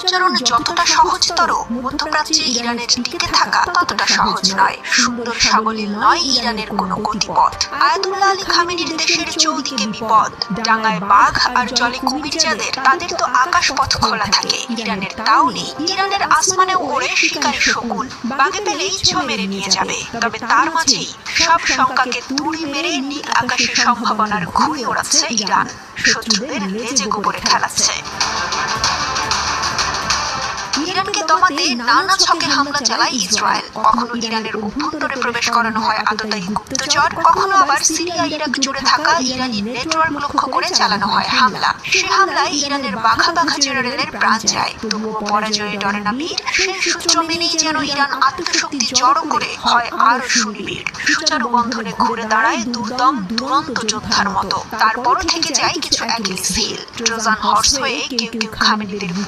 উচ্চারণ যতটা সহজতর, মধ্যপ্রাচ্যে ইরানের টিকে থাকা ততটা সহজ নয়। সুন্দর সাবলীল নয় ইরানের কোনো গতিপথ। আয়াতুল্লাহ আলী খামেনির দেশের চৌদিকে বিপদ, ডাঙায় বাঘ আর জলে কুমির যাদের, তাদের তো আকাশপথ খোলা থাকে। ইরানের তাও নেই। ইরানের আসমানে ওড়ে শিকারী শকুন, বাগে পেলেই ছো মেরে নিয়ে যাবে। তবে তার মাঝেই সব শঙ্কাকে তুড়ি মেরে নীল আকাশের সম্ভাবনার ঘুড়ি ওড়াচ্ছে ইরান, শত্রুদের লেজে গোবরে খেলাচ্ছে। ইরানকে দমাতে নানা ছকে হামলা চালায় ইসরায়েল। কখনো ইরানের অভ্যন্তরে প্রবেশ করানো হয় আততায়ী গুপ্তচর, কখনো আবার সিরিয়া ইরাক জুড়ে থাকা ইরানি নেটওয়ার্ক লক্ষ্য করে চালানো হয় হামলা। সে হামলায় ইরানের বাঘা বাঘা জেনারেলের প্রাণ যায়, তবুও পরাজয়ে ডরে না বীর। সেই সূত্র মেনেই যেন ইরান আত্মশক্তি জড়ো করে হয় আরো সুনিবিড়, সুচারু বন্ধনে ঘুরে দাঁড়ায় দুর্দম দুরন্ত যোদ্ধার মতো। তারপরও থেকে যায় কিছু অ্যাকিলিস হিল, ট্রোজান হর্স হয়ে কেউ কেউ খামেনিদের